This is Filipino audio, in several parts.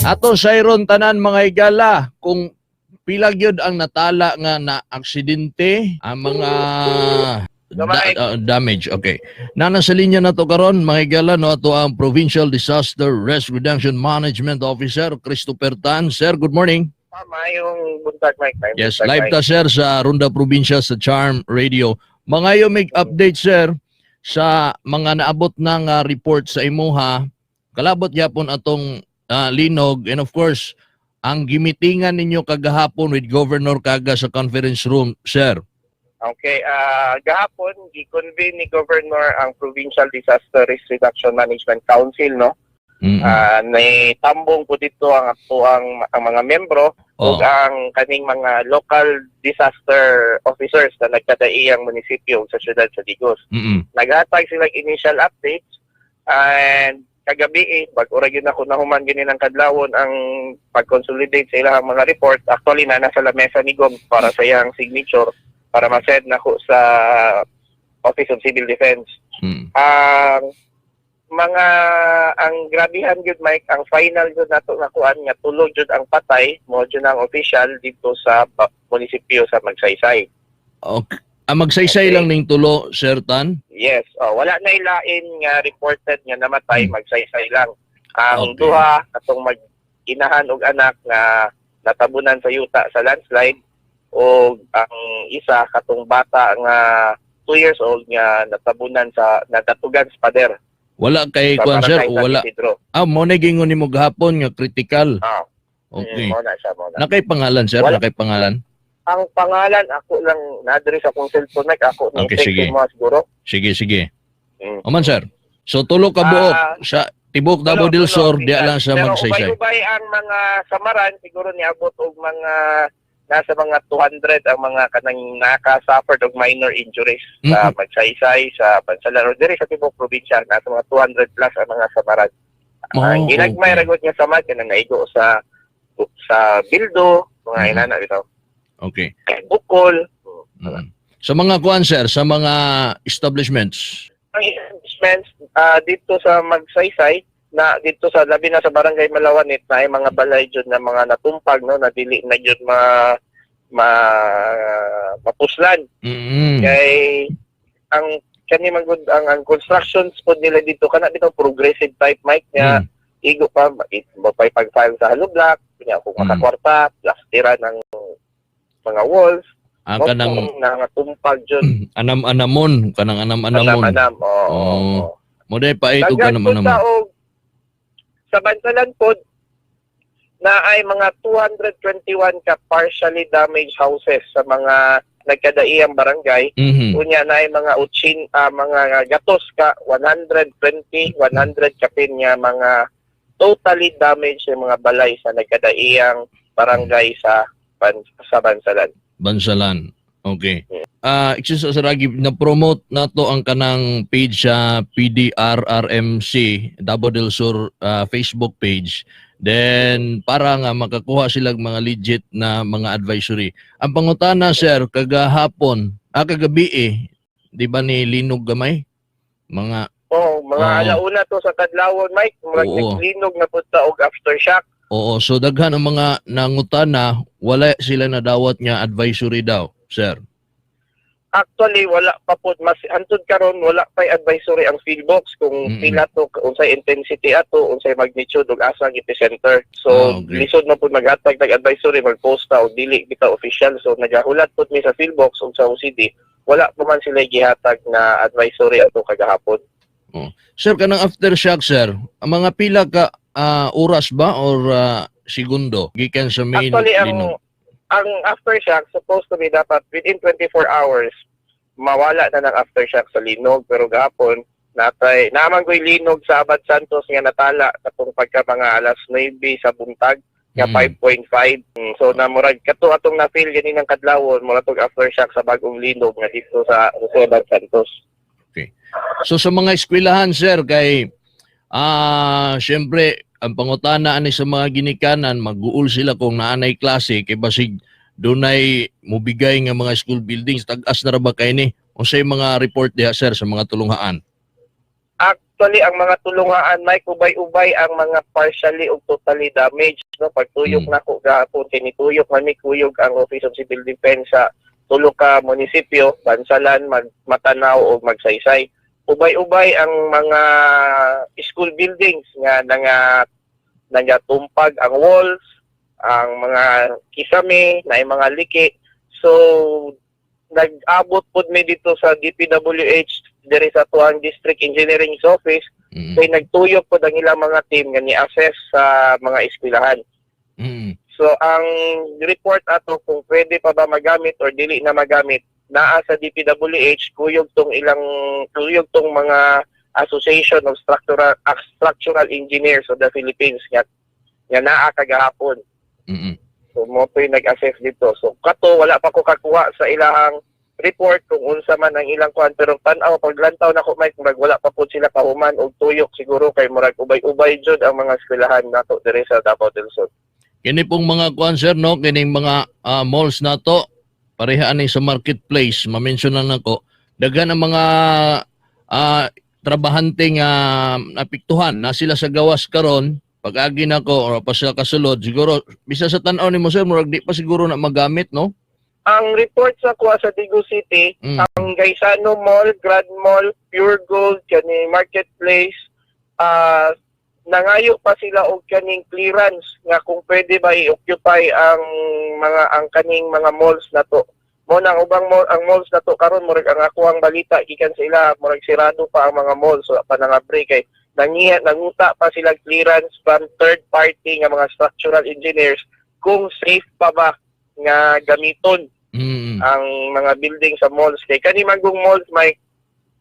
Ato sayron tanan mga higala kung pila gyud ang natala nga na aksidente, ang mga damage. Okay. Nasa linya na to karon mga higala no, ato ang Provincial Disaster Risk Reduction Management Officer Christopher Tan. Sir, good morning. Tama yung buntag, Mike. Yes, live ta sir sa Ronda Provincia sa Charm Radio. Mga may update sir sa mga naabot ng report sa imuha. Kalabot yapon atong linog, and of course ang gimitingan ninyo kagahapon with Governor Kaga sa conference room, sir. Okay, gahapon gi-convene ni Governor ang Provincial Disaster Risk Reduction Management Council, no? Naitambong po dito ang mga membro ug ang kaning mga local disaster officers na nagkadaiyang munisipyo sa siyudad sa Digos. Naghatag sila initial updates, and kagabi bago ra gyud ako nahuman gini ng kadlawon ang pag-consolidate sa ilang mga report. Actually nasa lamesa ni Gom para sa iyang signature para ma-send nako sa Office of Civil Defense. Ang grabihan gyud, Mike, ang final gyud nato nakuan nga tulo gyud ang patay mo gyud ang official dito sa munisipyo sa Magsaysay. Okay. Magsaysay lang ning tulo, Sir Tan? Yes. Wala na ilain nga reported nga namatay, Magsaysay lang. Ang duha katong mag-inahan og anak nga natabunan sa yuta sa landslide, o ang isa katong bata nga 2 years old nga natatugan sa pader. Wala kay kwan sir, wala. Mo na gingon nimo gahapon nga critical. Okay. Nakay pangalan sir, nakay pangalan. Ang pangalan ako lang na-address akong cellphone, ako ni sige. Mo siguro. Sige. Oman sir. So tulo ka buok sa Tibok Davao del Sur, di lang sa Magsaysay. Pero ubay ang mga samaran siguro niabot og mga nasa mga 200 ang mga kanang naka-suffered og minor injuries sa Magsaysay, sa Bansalan, o diri sa Tibok Provincia. Nasa mga 200 plus ang mga samaran. Ginagmay ragot nga samad kanang naigo sa Bildo, mga inana bitaw. Okay. Bukol. Sa mga kuan sir, sa mga establishments. Ang establishments dito sa Magsaysay, na dito sa labi na sa Barangay Malawanit na ay mga balay jud na mga natumpag, no, na dili na jud mapuslan. Kay ang kani magud ang constructions pod nila dito kana bitaw progressive type, Mike, nga igo pa pag-file sa hollow block, kanya kung makakwarta, plastira ng mga walls. Kanang tumpag jud. Anam-anamon, kanang anam-anamon. Mo day pa ito anam-anamon. Sa Bansalan po, na ay mga 221 ka partially damaged houses sa mga nagkadaiyang barangay. Unya na ay mga mga gatos ka 100 kapin nga mga totally damaged sa mga balay sa nagkadaiyang barangay sa Bansalan. Bansalan. Okay. Excuse sa Ragi, na-promote na to ang kanang page sa PDRRMC Davao del Sur Facebook page. Then para nga makakuha silang mga legit na mga advisory. Ang pangutana sir kagahapon, kagabi di ba ni Linog gamay? Mga alauna to sa kadlawon, Mike, linog na punta og aftershock. So daghan ang mga nangutana, wala sila nadawat nga advisory daw, sir. Actually, wala pa po. Mas antod karon wala pa advisory ang Philbox kung pila to, unsay intensity ato, unsay magnitude ug asa epicenter. So, lisod na po maghatag advisory, mag-post ta o dili kita official. So, nagahulat po mi sa Philbox ug sa OCD. Wala pa man sila gihatag na advisory ato kagahapon. Sir, kanang aftershock, sir, ang mga pila ka oras ba or segundo gikan sa main linog? Ang aftershock supposed to be dapat within 24 hours mawala na ng aftershock sa linog, pero gahapon naman ko'y linog sa Abad Santos nga natala katong pagka mga alas 9 sa buntag nga 5.5. So namurag kato atong na-feel gani ng kadlawon mura tog aftershock sa bagong linog nga dito sa Abad Santos. Okay. So sa mga eskwelahan sir kay syempre ang pangutana ani sa mga ginikanan, mag-uul sila kung naanay klase kay basig dunay mobigay nga mga school buildings, tag-as na ra ba kay ni? Unsay mga report diha sir sa mga tulunghaan? Actually, ang mga tulungaan, may ubay-ubay ang mga partially o totally damaged. No? Pagtuyok na ko gahapon, tinituyok mamikuyog ang Office of Civil Defense sa tulo ka munisipyo, Bansalan, Matanaw o Magsaysay. Ubay-ubay ang mga school buildings nga nangatumpag ang walls, ang mga kisame, na mga liki. So, nag-abot po mi dito sa DPWH diri sa tuang District Engineering Office kay nagtuyok po ang ilang mga team nga ni-assess sa mga eskwelahan. So ang report ato kung pwede pa ba magamit or dili na magamit naa sa DPWH kuyog tong mga Association of Structural Engineers of the Philippines nga naa kagahapon. So mo po nag-assess dito. So kato wala pa ko kakuha sa ilahang report kung unsa man ang ilang kuan, pero tan-aw paglantaw nako may murag wala pa po sila pahuman og tuyok siguro kay murag ubay-ubay jud ang mga eskwelahan nato diri sa Davao del Sur. Kini pong mga kuan sir no, kining mga malls nato parehaan ni sa marketplace, ma-mentionan nako daghan ang mga trabahante nga napiktuhan na sila sa gawas karon. Pag-agi nako or pa sila kasulod siguro bisa sa tan-aw nimo sir murag di pa siguro na magamit no. Ang report sa kuha sa Digo City, ang Gaisano Mall, Grand Mall, Pure Gold, kani Marketplace, nangayo pa sila og kaning clearance nga kung pwede ba i-occupy ang kaning mga malls na to. Mo nang ubang mall, ang malls na to karon murag ang ako ang balita gikan sa ila murag sirado pa ang mga malls so pa nangabre kay nanguta pa sila clearance from third party nga mga structural engineers kung safe pa ba nga gamiton ang mga building sa malls kay kani magong malls may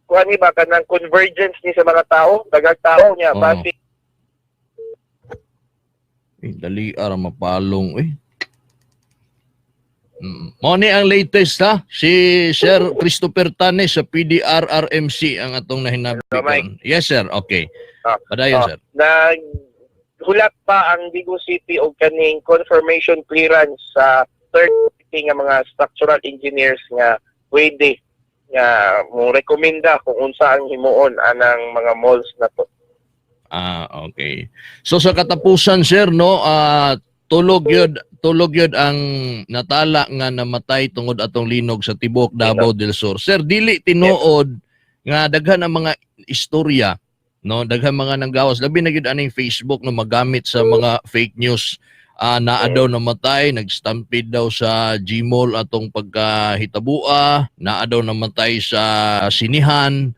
kuani ba kanang convergence ni sa mga tao dagag tao niya basi dali ara mapalong mo ni ang latest ha si Sir Christopher Tanes sa PDRRMC ang atong nahinabikan. Yes sir, okay. Padayon sir. Hulat pa ang Digo City og kaning confirmation clearance sa third party nga mga structural engineers nga pwede nga mo rekomenda kung unsa ang himuon anang mga malls na to. Okay. So sa katapusan sir no, tulog yun ang natala nga namatay tungod atong linog sa Tibok Davao del Sur. Sir, dili tinuod nga daghan ang mga istorya no, daghan mga nanggawas labi na gyud aning Facebook no magamit sa mga fake news. Naa daw namatay, nag-stampede daw sa Gmall atong pagkahitabua, naa daw namatay sa sinihan.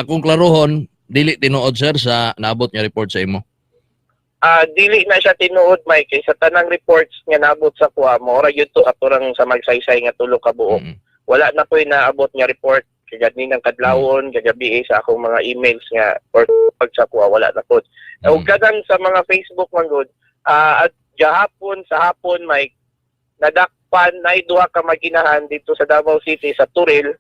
Kung klarohon, dili tinuod sir sa naabot nga report sa imo. Dili na siya tinuod may kay sa tanang reports nga naabot sa kuha mo ora yun to aturang sa magsaysay nga tulo ka buok. Wala na po naabot nga report kay ganing kadlawon kagabi sa akong mga emails nga or pag sa kuha wala na po. Ug kadang sa mga Facebook man gud at gahapon sa hapon may nadakpan na duha ka maginahan dito sa Davao City sa Turil.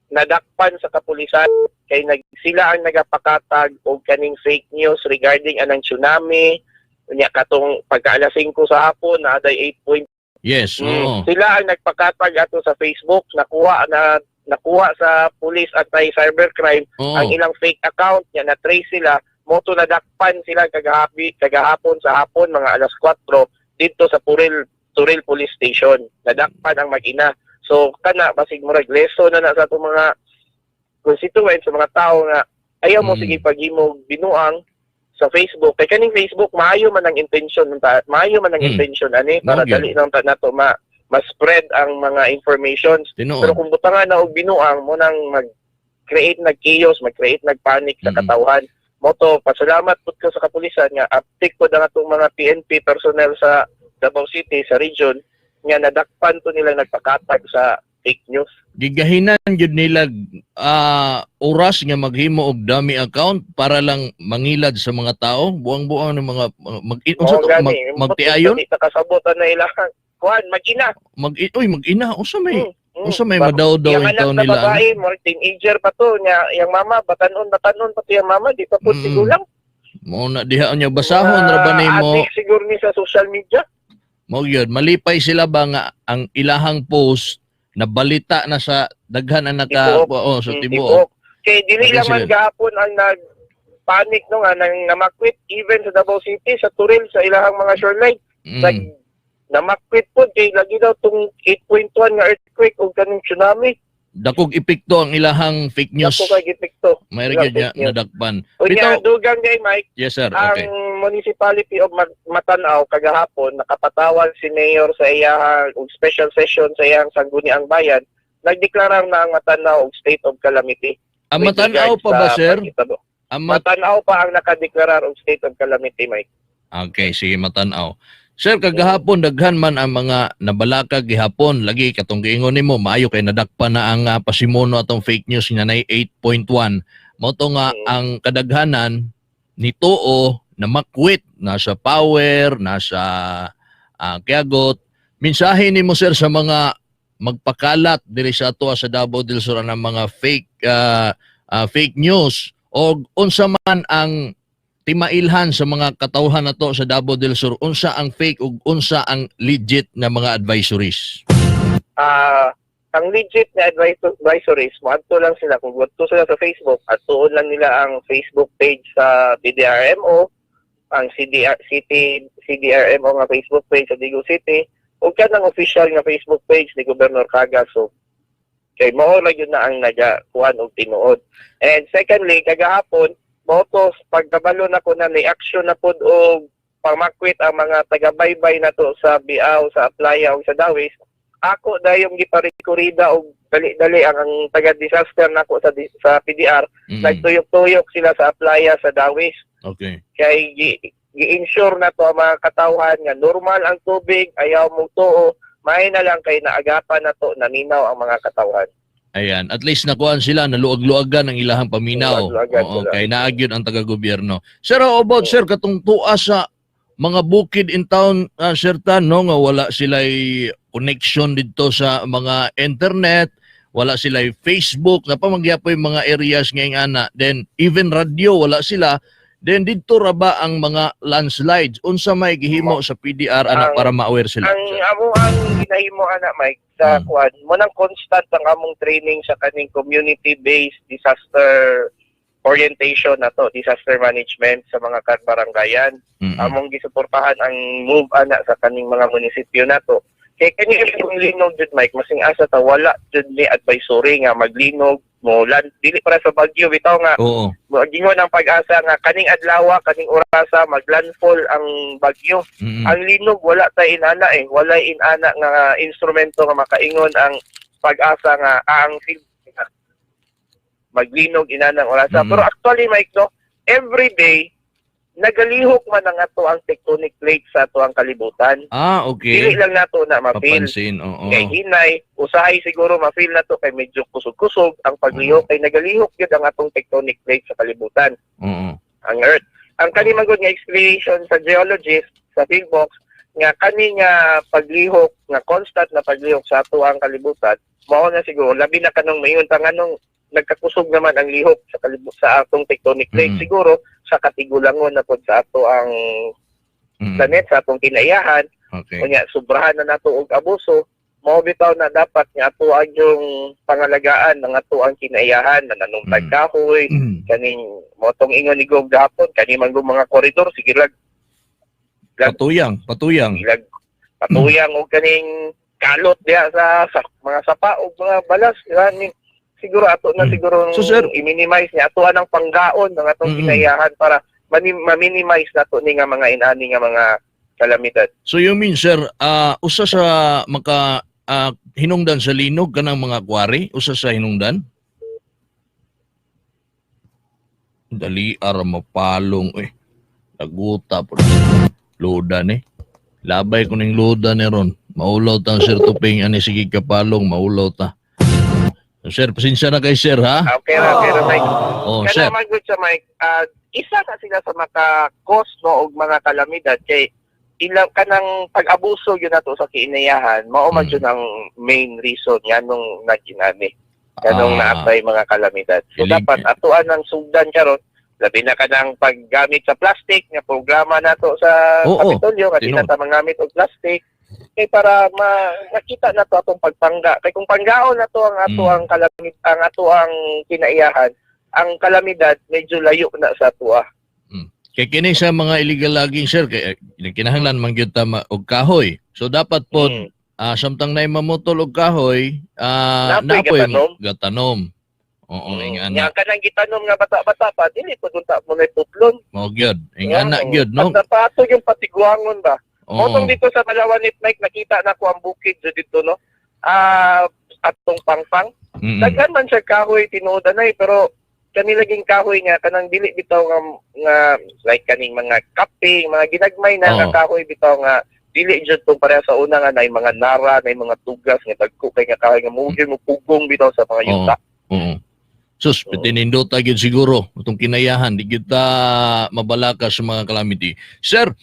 Nadakpan sa kapulisan kay sila ang nagapakatag og kaning fake news regarding anang tsunami unya katong pagka alas 5 sa hapon na aday 8 point. Yes, sila ang nagpakatag ato sa Facebook, nakuha sa Police Anti-Cybercrime ang ilang fake account nya na trace sila moto nadakpan sila kagahapon sa hapon mga alas 4 dito sa Turil Police Station. Nadakpan ang mag-ina. So kana basig murag lesson na sa atong mga constituents sa mga tao nga ayaw mo sige paghimog binuang sa Facebook. Kay kaning Facebook maayo man ang intention ani para dali nang nato ma-spread ang mga informations. Pero kung butangan na og binuang mo nang mag-create nag-chaos, mag-create nag-panic sa katawhan. Moto, pasalamat po ko sa kapulisan nga uptick po na itong mga PNP personnel sa Davao City, sa region, nga nadakpan to nila nagpakatag sa fake news. Gigahinan yun nila oras nga maghimo og dummy account para lang mangilad sa mga tao, buang-buang ng mga magtiayon. Nakasabotan na ilang kuan, mag-ina. Mag-ina, usa may madaw-daw yung itaw nila. Yung anak na babae, more teenager pa to, yung mama, batanon pa to yung mama, di pa po sigulang. Mo na diha niya basahon ra ba nimo? Adik siguro ni sa social media. Mo gyud malipay sila ba nga ang ilahang post na balita na sa daghan ang naka sa Tibuok. Kay dili lang man gahapon ang nagpanic no nga nang namakwit even sa Davao City sa Turil sa ilahang mga shoreline. Namakwit po kay lagi daw tong 8.1 nga earthquake ug kaning tsunami. Dakog epekto ang ilahang fake news. Dako kay epekto. May rigid niya nadakpan. Unya dugang kay Mike. Yes sir, Ang okay. Municipality of Matanao kagahapon nakapatawag si Mayor sa iyang special session sa iyang Sangguniang Bayan, nagdeklara na ang Matanao og state of calamity. Ang Matanao pa ba sir? Matanao pa ang nakadeklarar og state of calamity, Mike. Okay, sige Matanao. Sir, kagahapon daghan man ang mga nabalakag gihapon lagi katong giingon nimo maayo kay nadakpan na ang pasimuno atong fake news nga nay 8.1. Mao to nga ang kadaghanan nituo na makwit nasa Power, nasa Quiagot. Mensahe nimo sir sa mga magpakalat diri sa ato sa Davao del Sur ng mga fake news o unsa man ang timailhan sa mga katawhan nato sa Davao del Sur, unsa ang fake ug unsa ang legit na mga advisories? Ang legit na advisories, moadto lang sila kung gusto sila sa Facebook at tuon lang nila ang Facebook page sa PDRMO, ang CDRMO nga Facebook page sa Digo City, ug kanang official nga Facebook page ni Gobernador Cagaso. Kay mao ra gyud na ang nagakuan og tinuod. And secondly, kagahapon motos pagkabalo na ko na ni action na pod og pamakwit ang mga taga-baybay nato sa Biao, sa Aplaya ug sa Dawis. Ako dayong giparekurida og dali-dali ang taga-disaster nako sa PDR. Nagtuyok-tuyok sila sa Aplaya, sa Dawis. Okay. Kay gi-ensure na to ang mga katawhan nga normal ang tubig, ayaw mong tuo, may na lang kay naagapan na to, naminaw ang mga katawhan. Ayan, at least nakuhaan sila, naluag-luagan ang ilahang paminaw. Oo, kay naagyod ang taga-gobyerno. Sir, how about sir, katong tuwa sa mga bukid in town, Sir Tan, no, nga wala sila'y connection dito sa mga internet, wala sila'y Facebook, napamagyapo yung mga areas ngayong ana, then even radio, wala sila, then dito ra ba ang mga landslides? Unsa may gihimo sa PDR anak para ma-aware sila? Ang ginahimo anak Mike sa kuan mo nang constant ang among training sa kaning community-based disaster orientation na to, disaster management sa mga baranggayan. Among gisuportahan ang move ana sa kaning mga munisipyo na to. Kay kani yung linog jud Mike, masing asa ta wala jud ni advisory nga maglinog mo land dili para sa bagyo bitaw nga. Oo. Gingon ang pag-asa nga kaning adlaw, kaning orasa maglandfall ang bagyo. Ang linog wala tay inana wala inana nga instrumento nga makaingon ang pag-asa nga ang maglinog inanang orasa. Pero actually Mike no, every day nagalihok man ang ato ang tectonic plates sa ato ang kalibutan. Okay. Dili lang nato na ma-feel. Papansin, oo. Kay hinay, usahay siguro ma-feel nato kay medyo kusog-kusog ang paglihok kay nagalihok gyud ang atong tectonic plates sa kalibutan. Ang Earth. Ang kanimang nga explanation sa geologist sa Philbox nga kani nga paglihok nga constant na paglihok sa ato ang kalibutan, mao na siguro labi na kanong mayon tanganong nagkakusog naman ang lihok sa atong tectonic plate siguro sa katigulangon na pod sa ato ang planet sa atong kinaiyahan. Kunya sobrahan na nato og abuso, mao bitaw na dapat nga ato ang yung pangalagaan ng ato ang kinaiyahan na nanungtag kahoy kaning motong ingon ni Gog gahapon kani man mga koridor sige lag patuyang og kaning kalot diha sa mga sapa og mga balas ni siguro ato na siguro so, sir, i-minimize niya ato anang panggaon ng atong kinaiyahan para ma-minimize nato ni nga mga inani nga mga kalamidad. So you mean sir, usa sa maka hinungdan sa linog kanang mga kwari, usa sa hinungdan? Dali ara mapalong naguta po. Lodan labay ko ning lodan ron. Maulaw ta sir tuping ani sige kapalong maulaw ta. Sir, pasensya na kay sir, ha? Okay na, Mike. Sir. Kana magud sa Mike, isa na sila sa maka-cause no og mga kalamidad kay ilang kanang pag-abuso yun nato sa kiinayahan, mao man yun ang main reason yan nung naginani. Kanong naapay mga kalamidad. So dapat atuan ng sugdan karon, labi na kanang paggamit sa plastic nga programa nato sa Kapitolyo nga di na ta mangamit og plastic. Kay para makita na to atong pagpangga kay kung panggaon na to ang ato ang kalamit ang ato ang kinaiyahan ang kalamidad medyo layo na sa tuwa. Kay kini sa mga illegal logging, sir, kay kinahanglan man gyud ta og kahoy. So dapat po samtang na mamutol og kahoy, napoy gatanom. Oo, ingana. Nga kanang gitanom nga bata-bata pa, dili po dunta mo na tutlon. Mao gyud, ingana gyud, no? At napato yung patiguangon ba? Motong dito sa Palawan Mike, nakita na ko ang bukid dito, no? Atong pangpang. Daghan man siya kahoy tinuod na pero kanilaging kahoy nga kanang dili bitaw nga like kaning mga kaping, mga ginagmay na nga kahoy bitaw nga dili jud tong pareha sa una nga nay mga nara, nay mga tugas nga dagko kay nga kahoy nga mo pugong bitaw sa mga yuta. Sus, pitinindota gyud siguro itong kinayahan di gyud ta mabalaka sa mga calamity. Sir,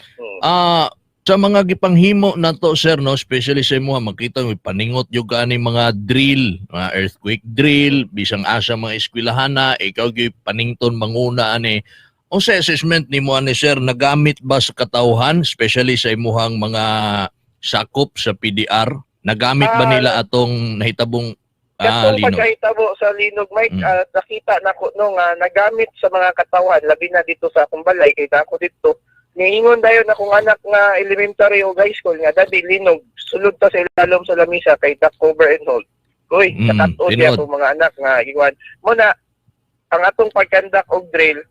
sa mga gipanghimo nato, sir, no, especially sa imo makita may paningot yung ani mga drill, mga earthquake drill, bisang asa mga eskwelahan na, ikaw gyud panington manguna ani. O sa assessment nimo ani, sir, nagamit ba sa katawhan, especially sa imuhang mga sakop sa PDR? Nagamit ba nila atong nahitabong Katong linog? pagkahitabo sa linog, Mike, nakita na ko no nga nagamit sa mga katawhan, labi na dito sa akong balay, kay ako dito. Niingon dayon akong anak nga elementary o high school nga dati linog sulod ta sa ilalom sa lamisa kay duck cover and hold. Uy, nakatuod ya akong mga anak nga iwan. Muna ang atong pagkandak og drill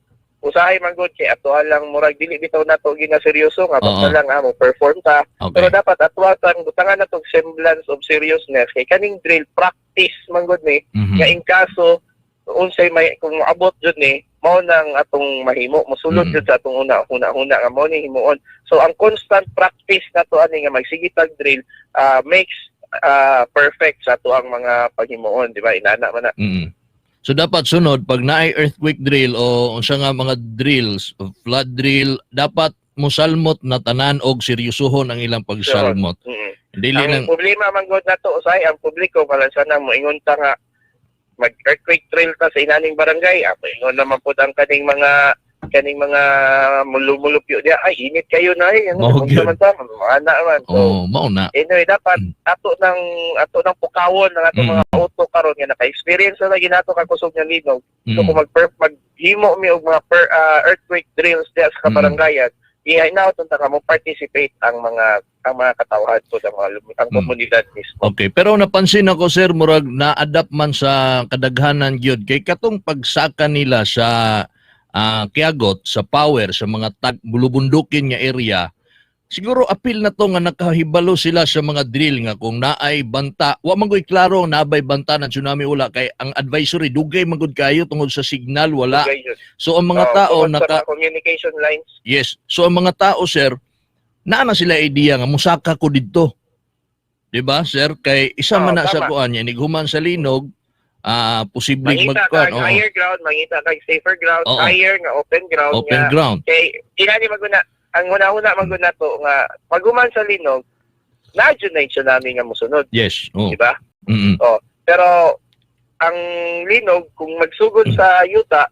usahay man gud kay ato lang murag dili bitaw nato ginaseryoso nga basta lang mo perform ta. Pero dapat atwatan butangan natong semblance of seriousness kay kaning drill practice man gud ni nga in kaso unsay may kung moabot jud ni mao nang atong mahimo mosulod jud sa atong una nga mao ni himuon. So ang constant practice nato ani nga magsigitag drill makes perfect sa ato ang mga paghimuon, di ba? Inana man na. So dapat sunod pag naay earthquake drill o unsa nga mga drills, flood drill, dapat mosalmot na tanan og seryosohon ang ilang pagsalmot. Dili ang problema man gud nato usay ang publiko wala sana moingon ta nga mag-earthquake drill ta sa inaning barangay. Ingon naman po ang kaning mga mulupyo diya. Ay, init kayo na eh. Ano naman ta? Ana man. So, mao na. Anyway, dapat ato ng pukawon ng ato mga auto karon nga naka-experience na ginato kag kusog nga linog. So kung maghimo mi og mga earthquake drills diya sa kabarangayan, ihinaw tunta ka mo participate ang mga katawhan po sa ang komunidad mismo. Okay, pero napansin ako, sir, murag na-adapt man sa kadaghanan gyud kay katong pagsaka nila sa kiagot, sa power, sa mga bulubundukin nga area. Siguro apil na to nga nakahibalo sila sa mga drill nga kung naay banta, wa man gyud klaro naabay banta ng tsunami ula kay ang advisory dugay man gud kayo tungod sa signal wala. So ang mga tao communication lines. Yes. So ang mga tao, sir, naa na sila idea nga musaka ko didto. 'Di ba, sir? Kay isa man na sa kuan niya nighuman sa linog, posible magkuan. Higher ground, mangita kag safer ground, higher nga open ground. Open ground. Kay inani maguna ang una-una maguna to nga paghuman sa linog, na-jud na tsunami nga mosunod. Yes. Di ba? Pero ang linog kung magsugod sa yuta,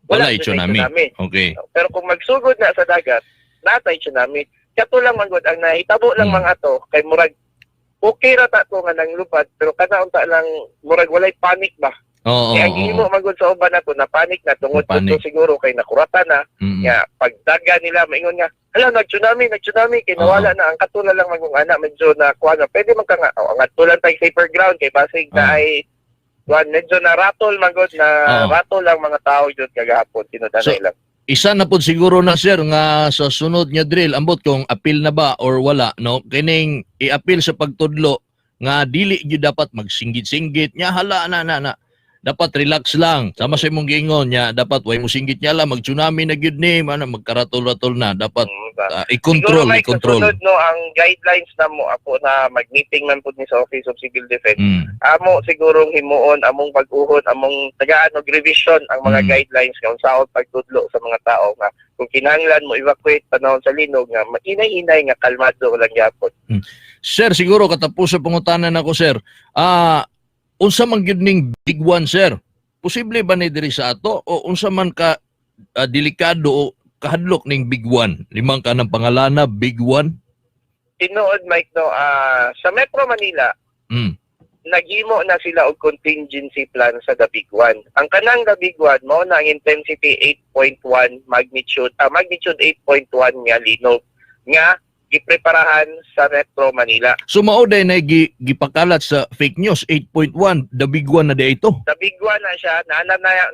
wala tsunami. Okay. Pero kung magsugod na sa dagat, natay tsunami. Kato lang man gud ang nahitabo lang mga ato kay murag okay ra ta to nga nang lupad pero kada unta lang murag walay panic ba. Kaya ang himo man gud sa uban nato na panic na tungod dito siguro kay nakurata na nga pagdaga nila maingon nga hala nag-tsunami kay nawala na ang katula lang magong ana medyo na kuan na pwede man ka nga ang atulan tay safer ground kay basig na ay medyo na rattle man gud na rattle lang mga tao jud kagahapon tinudanay lang. Isa na po siguro na, sir, nga sa sunod nga drill ambot kung apil na ba or wala, no, kining i-apil sa pagtudlo nga dili gyud dapat magsinggit-singgit nya hala na dapat relax lang sama sa imong giingon nya dapat way mo singgit nya lang mag-tsunami na gyud ni magkaratol-ratol na dapat i-control. Sunod, no, ang guidelines na mo ako na mag-meeting man pud ni sa Office of Civil Defense. Amo sigurong himuon among pag-uhon among tagaan og revision ang mga guidelines kung saon pagtudlo sa mga tao nga kung kinahanglan mo evacuate panahon sa linog nga makinay-inay nga kalmado lang gyapon. Sir, siguro katapos sa pangutanan nako, sir. Unsa man gyud ning big one, sir? Posible ba ni diri sa ato o unsa man ka delikado o kahadlok ning big one? Limang ka ng pangalana, big one? Tinuod, Mike, no, sa Metro Manila, naghimo na sila og contingency plan sa The Big One. Ang kanang The Big One mao na ang intensity 8.1 magnitude 8.1 nga linog nga gipreparahan sa Metro Manila. So mao day na gipakalat sa fake news 8.1, the big one na day ito. The Big One na siya,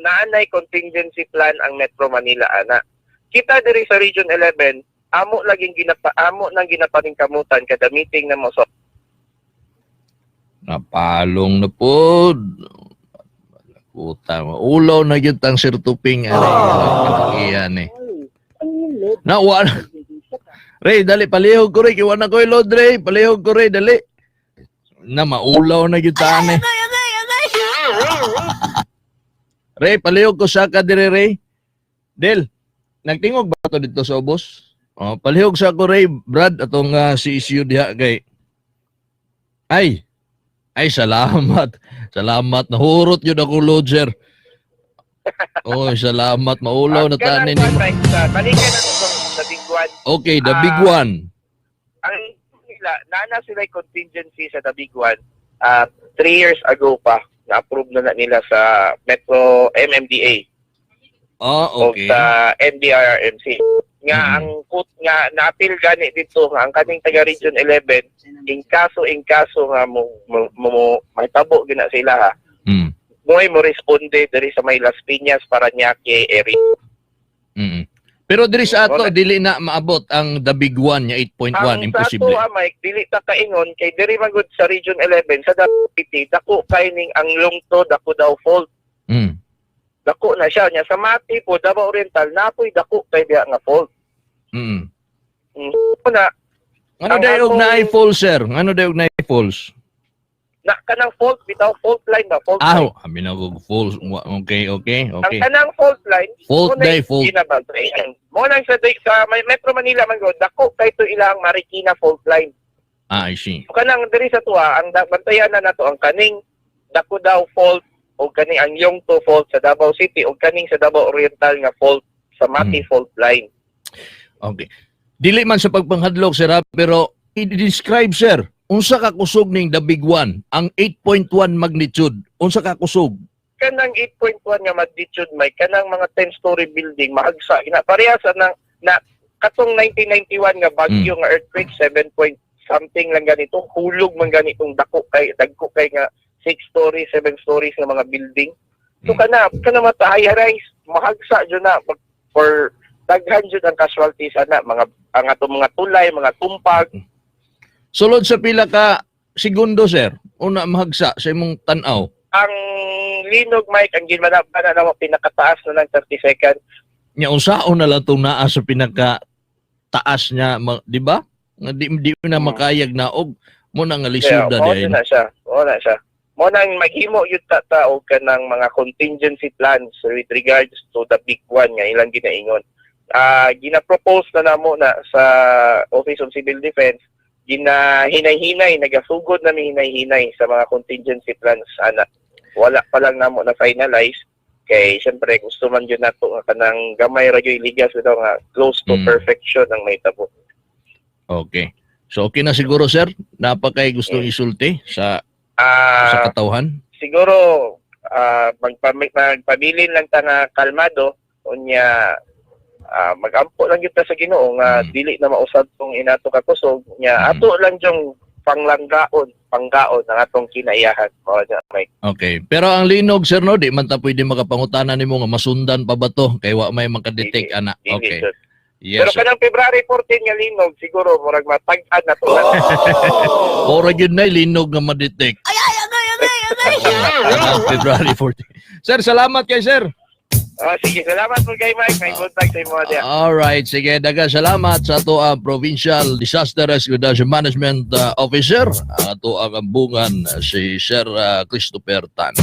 naanay contingency plan ang Metro Manila ana. Kita diri sa Region 11, amo nang ginapaningkamutan kada meeting na mo so Napalong na po. Puta, ulaw na yun tang Sir Tuping. Iyan eh. Nawa. Ray, dali, palihog ko rin. Kiwan na ko yung load, Ray. Palihog ko rin, dali. Na maulaw na yun taan eh. Ray, palihog ko sa ka dire, Ray. Del, nagtingog ba ito dito sa ubos? Oh, palihog sa ko, Ray, Brad, atong si issue diha kay. Ay, salamat. Salamat. Nahurot yun ako, load, sir. Oh, salamat. Maulaw na tanin. Balikan na sa Big One. Okay, the big one. Ang nila, nana sila contingency sa The Big One 3 years ago pa. Na-approve na nila sa Metro MMDA. Oh, okay. O sa NDRRMC. Nga ang nga na-appeal gani dito nga ang kaning taga Region 11 in kaso nga mo mahitabo gina sila ha. Mo responde diri sa may Las Piñas, Parañaque area. Pero diri sa ato dili na maabot ang the big one nya 8.1 imposible. Ang sa ato Mike dili ta kaingon kay diri magud sa Region 11 sa Davao dako kay ning ang Lungto dako daw fault. Dako na siya nya sa Mati po Davao Oriental napoy dako kay diha nga fault. Na ano dayog na ay falls, sir? Ano dayog na ay falls? Na kanang fault bitaw fault line ba fault line. Abi na ko falls. Okay. Ang kanang fault line fault day fault. Mo nang sa may Metro Manila man go dako kay to ilang Marikina fault line. I see. Kanang diri sa tuwa ang bantayan na nato ang kaning dako daw fault o kaning ang Yongto fault sa Davao City o kaning sa Davao Oriental nga fault sa Mati fault line. Okay. Dili man sa pagpanghadlok, sir, pero i-describe, sir, unsa ka kusog ning the big one, ang 8.1 magnitude, unsa ka kusog? Kanang 8.1 nga magnitude may kanang mga 10-story building mahagsa ina parehas na katong 1991 nga bagyo nga earthquake 7 point something lang ganito hulog man ganitong dagko kay nga 6 stories 7 stories nga mga building. So kana mata high rise mahagsa jud na for daghan jud ang casualties ana mga ang atong mga tulay mga tumpag. Sulod sa pila ka segundo, sir, una mahagsa sa imong tan-aw. Ang linog, Mike, ang ginmanabana na pinakataas na ng 30 seconds. Nya unsaon na lang itong naa sa pinakataas niya, di ba? Di na makayag na og mo na nga lisod na diyan. Mo na siya. Mo nang maghimo yun o kanang mga contingency plans with regards to the big one nga ilang ginaingon. Gina-propose na namo na sa Office of Civil Defense ginahinay-hinay, nagasugod na hinay-hinay sa mga contingency plans ana. Wala pa lang namo na finalize kay syempre gusto man yun nato nga kanang gamay ra gyud ligas daw nga close to perfection ang mahitabo. Okay. So okay na siguro, sir? Napakay gustong isulti sa katawhan? Siguro magpabilin lang ta nga kalmado unya magampo lang kita sa Ginoo nga dili na mausab tong inato kakusog nya ato lang jung panggaon ang atong kinaiyahan mo na Mike. Okay, pero ang linog, sir, no, di man ta pwede makapangutanan nimo nga masundan pa ba to kay wa may makadetect ana. Okay. Yes, pero kanang February 14 nga linog siguro murag matag-an na to. Ora gyud na linog nga ma-detect. February 14. Sir, salamat kay sir. Sige, salamat po kay Mike. May contact sa imo dia. Alright, sige, daga salamat sa ato ang Provincial Disaster Rescue Management Officer, ato ang ambungan si Sir Christopher Tan.